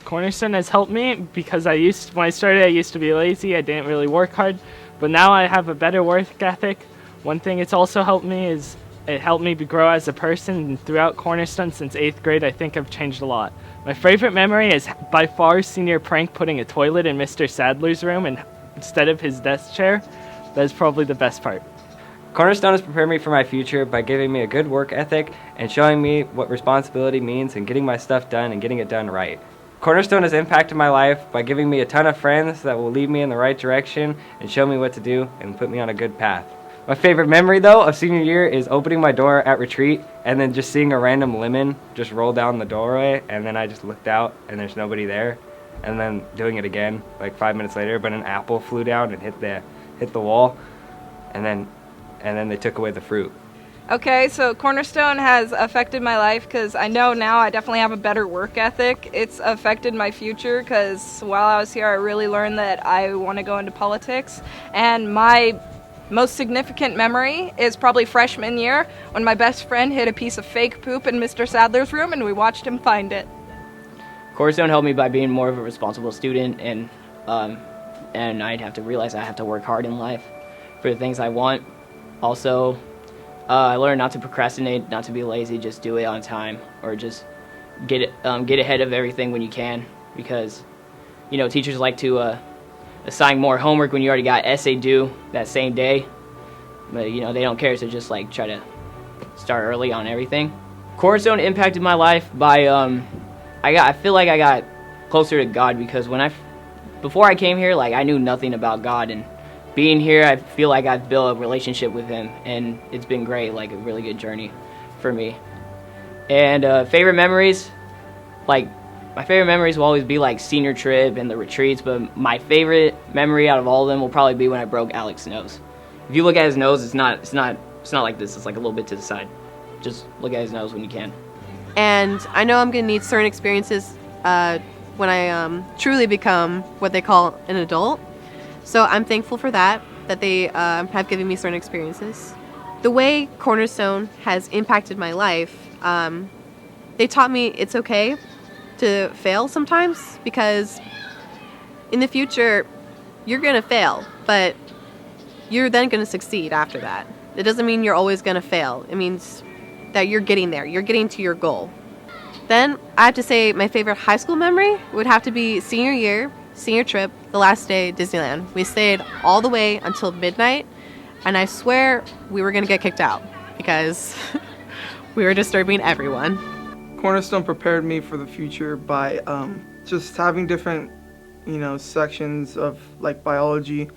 Cornerstone has helped me because when I started, I used to be lazy. I didn't really work hard, but now I have a better work ethic. One thing it's also helped me is it helped me grow as a person. And throughout Cornerstone since 8th grade, I think I've changed a lot. My favorite memory is by far senior prank putting a toilet in Mr. Sadler's room instead of his desk chair. That is probably the best part. Cornerstone has prepared me for my future by giving me a good work ethic and showing me what responsibility means and getting my stuff done and getting it done right. Cornerstone has impacted my life by giving me a ton of friends that will lead me in the right direction and show me what to do and put me on a good path. My favorite memory, though, of senior year is opening my door at retreat and then just seeing a random lemon just roll down the doorway, and then I just looked out and there's nobody there, and then doing it again like 5 minutes later, but an apple flew down and hit the wall, and then they took away the fruit. Okay, so Cornerstone has affected my life because I know now I definitely have a better work ethic. It's affected my future because while I was here, I really learned that I want to go into politics. And my most significant memory is probably freshman year when my best friend hid a piece of fake poop in Mr. Sadler's room and we watched him find it. Cornerstone helped me by being more of a responsible student, and I'd have to realize I have to work hard in life for the things I want. Also, I learned not to procrastinate, not to be lazy, just do it on time, or just get ahead of everything when you can, because teachers like to assign more homework when you already got essay due that same day, but they don't care, so just try to start early on everything. Cornerstone impacted my life by I feel like I got closer to God, because before I came here, I knew nothing about God, and being here, I feel like I've built a relationship with him, and it's been great, a really good journey for me. And favorite memories, my favorite memories will always be senior trip and the retreats, but my favorite memory out of all of them will probably be when I broke Alex's nose. If you look at his nose, it's not like this. It's a little bit to the side. Just look at his nose when you can. And I know I'm gonna need certain experiences when I truly become what they call an adult. So I'm thankful for that they have given me certain experiences. The way Cornerstone has impacted my life, they taught me it's okay to fail sometimes, because in the future, you're going to fail, but you're then going to succeed after that. It doesn't mean you're always going to fail. It means that you're getting there. You're getting to your goal. Then I have to say my favorite high school memory would have to be senior year, senior trip, the last day, Disneyland. We stayed all the way until midnight, and I swear we were going to get kicked out because we were disturbing everyone. Cornerstone prepared me for the future by just having different, sections of biology.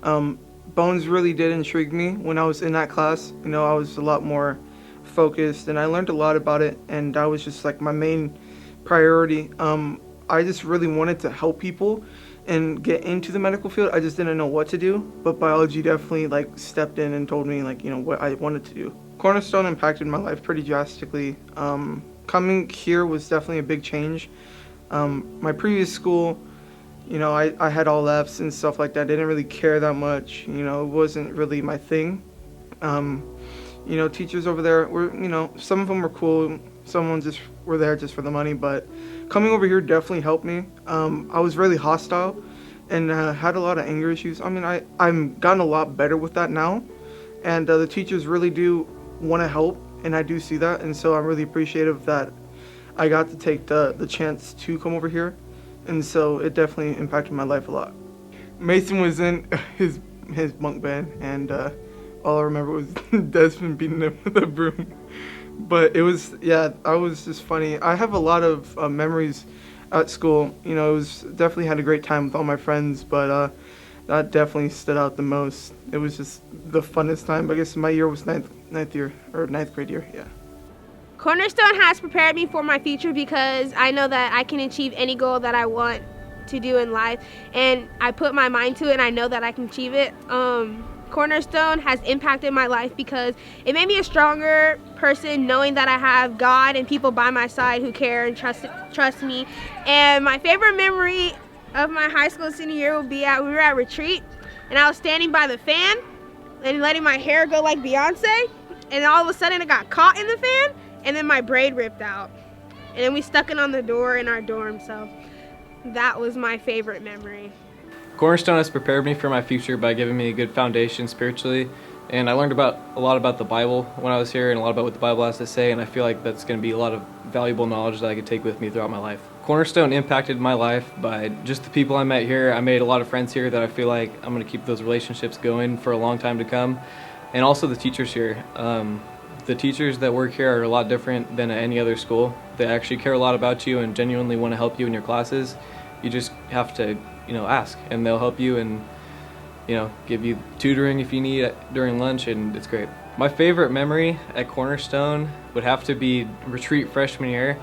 Bones really did intrigue me when I was in that class. I was a lot more focused, and I learned a lot about it, and that was just my main priority. I just really wanted to help people and get into the medical field. I just didn't know what to do, but biology definitely stepped in and told me what I wanted to do. Cornerstone impacted my life pretty drastically. Coming here was definitely a big change. My previous school, I had all Fs and stuff like that. I didn't really care that much. It wasn't really my thing. Teachers over there were, some of them were cool. Some just were there just for the money. But coming over here definitely helped me. I was really hostile and had a lot of anger issues. I've gotten a lot better with that now. And the teachers really do want to help. And I do see that, and so I'm really appreciative that I got to take the chance to come over here, and so it definitely impacted my life a lot. Mason was in his bunk bed, and all I remember was Desmond beating him with a broom. But it was, I was just funny. I have a lot of memories at school. It was definitely had a great time with all my friends, but that definitely stood out the most. It was just the funnest time. I guess my year was ninth grade year, yeah. Cornerstone has prepared me for my future because I know that I can achieve any goal that I want to do in life, and I put my mind to it and I know that I can achieve it. Cornerstone has impacted my life because it made me a stronger person, knowing that I have God and people by my side who care and trust me. And my favorite memory of my high school senior year will be we were at retreat, and I was standing by the fan and letting my hair go like Beyonce, and all of a sudden it got caught in the fan, and then my braid ripped out, and then we stuck it on the door in our dorm. So that was my favorite memory. Cornerstone has prepared me for my future by giving me a good foundation spiritually, and I learned a lot about the Bible when I was here and a lot about what the Bible has to say, and I feel like that's going to be a lot of valuable knowledge that I could take with me throughout my life. Cornerstone impacted my life by just the people I met here. I made a lot of friends here that I feel like I'm going to keep those relationships going for a long time to come, and also the teachers here. The teachers that work here are a lot different than at any other school. They actually care a lot about you and genuinely want to help you in your classes. You just have to ask, and they'll help you and give you tutoring if you need it during lunch, and it's great. My favorite memory at Cornerstone would have to be retreat freshman year.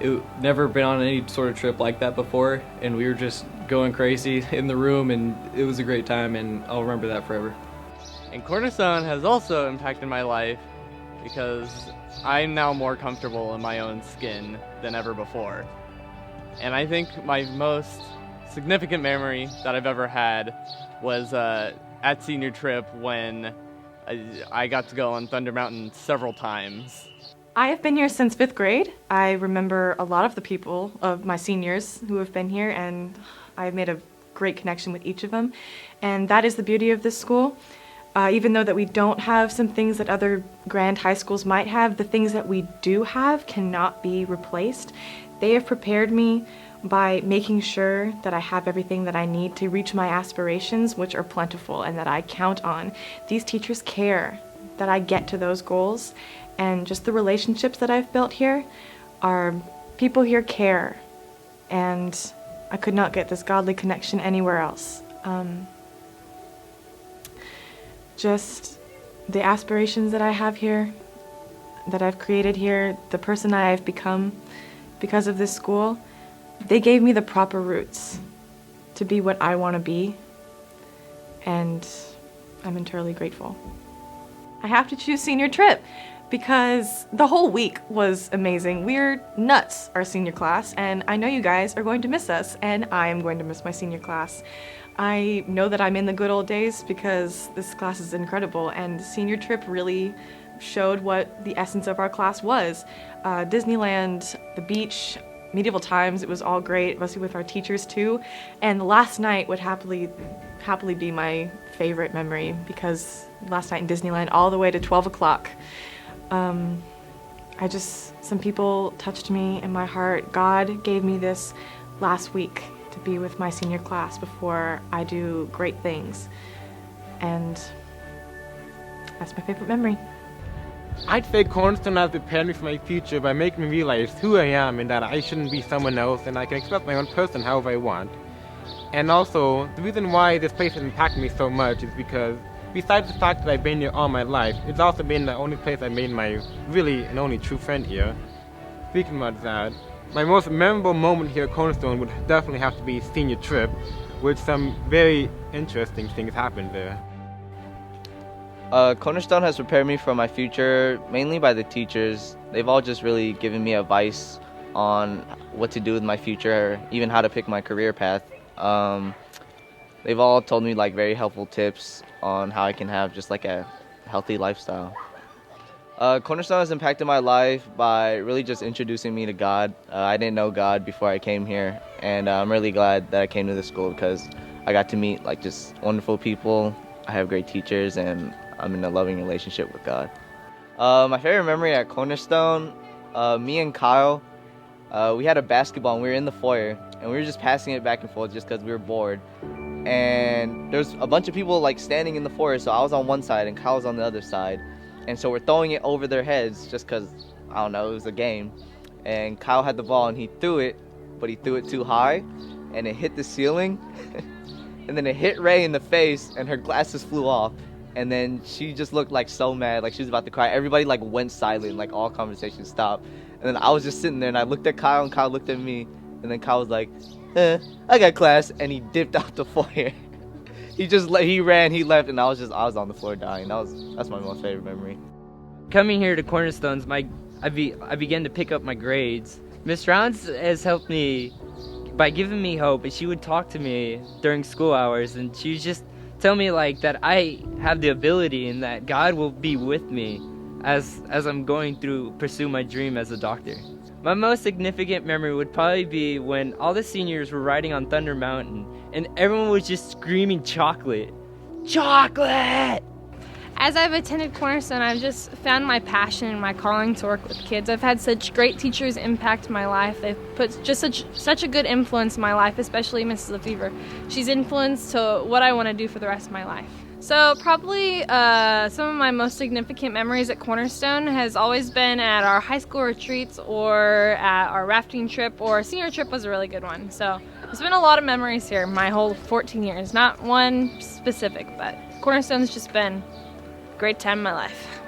It never been on any sort of trip like that before, and we were just going crazy in the room, and it was a great time, and I'll remember that forever. And Cornerstone has also impacted my life because I'm now more comfortable in my own skin than ever before. And I think my most significant memory that I've ever had was at senior trip when I got to go on Thunder Mountain several times. I have been here since 5th grade. I remember a lot of the people of my seniors who have been here, and I've made a great connection with each of them. And that is the beauty of this school. Even though that we don't have some things that other grand high schools might have, the things that we do have cannot be replaced. They have prepared me by making sure that I have everything that I need to reach my aspirations, which are plentiful and that I count on. These teachers care that I get to those goals, and just the relationships that I've built here are, people here care, and I could not get this godly connection anywhere else. Just the aspirations that I have here, that I've created here, the person I have become because of this school, they gave me the proper roots to be what I want to be, and I'm entirely grateful. I have to choose senior trip because the whole week was amazing. We're nuts, our senior class, and I know you guys are going to miss us, and I am going to miss my senior class. I know that I'm in the good old days because this class is incredible, and senior trip really showed what the essence of our class was. Disneyland, the beach, medieval times, it was all great, mostly with our teachers too. And last night would happily be my favorite memory because last night in Disneyland all the way to 12 o'clock. Some people touched me in my heart. God gave me this last week to be with my senior class before I do great things. And that's my favorite memory. I'd say Cornerstone has prepared me for my future by making me realize who I am and that I shouldn't be someone else and I can express my own person however I want. And also, the reason why this place has impacted me so much is because besides the fact that I've been here all my life, it's also been the only place I made my really and only true friend here. Speaking about that, my most memorable moment here at Cornerstone would definitely have to be senior trip, with some very interesting things happened there. Cornerstone has prepared me for my future mainly by the teachers. They've all just really given me advice on what to do with my future, even how to pick my career path. They've all told me like very helpful tips on how I can have just like a healthy lifestyle. Cornerstone has impacted my life by really just introducing me to God. I didn't know God before I came here, and I'm really glad that I came to this school because I got to meet like just wonderful people. I have great teachers, and I'm in a loving relationship with God. My favorite memory at Cornerstone, me and Kyle, we had a basketball and we were in the foyer and we were just passing it back and forth just because we were bored. And there's a bunch of people like standing in the foyer, so I was on one side and Kyle was on the other side. And so we're throwing it over their heads just because, I don't know, it was a game. And Kyle had the ball and he threw it, but he threw it too high and it hit the ceiling. And then it hit Ray in the face and her glasses flew off. And then she just looked like so mad, like she was about to cry. Everybody like went silent, like all conversation stopped. And then I was just sitting there and I looked at Kyle and Kyle looked at me. And then Kyle was like, I got class, and he dipped out the foyer. He ran, he left, and I was on the floor dying. That's my most favorite memory. Coming here to Cornerstones, I began to pick up my grades. Miss Rounds has helped me by giving me hope, and she would talk to me during school hours, and she would just tell me like that I have the ability and that God will be with me as I'm going through pursue my dream as a doctor. My most significant memory would probably be when all the seniors were riding on Thunder Mountain and everyone was just screaming chocolate. Chocolate! As I've attended Cornerstone, I've just found my passion and my calling to work with kids. I've had such great teachers impact my life. They've put just such a good influence in my life, especially Mrs. LeFever. She's influenced to what I want to do for the rest of my life. So probably some of my most significant memories at Cornerstone has always been at our high school retreats or at our rafting trip, or our senior trip was a really good one. So there's been a lot of memories here my whole 14 years. Not one specific, but Cornerstone's just been a great time in my life.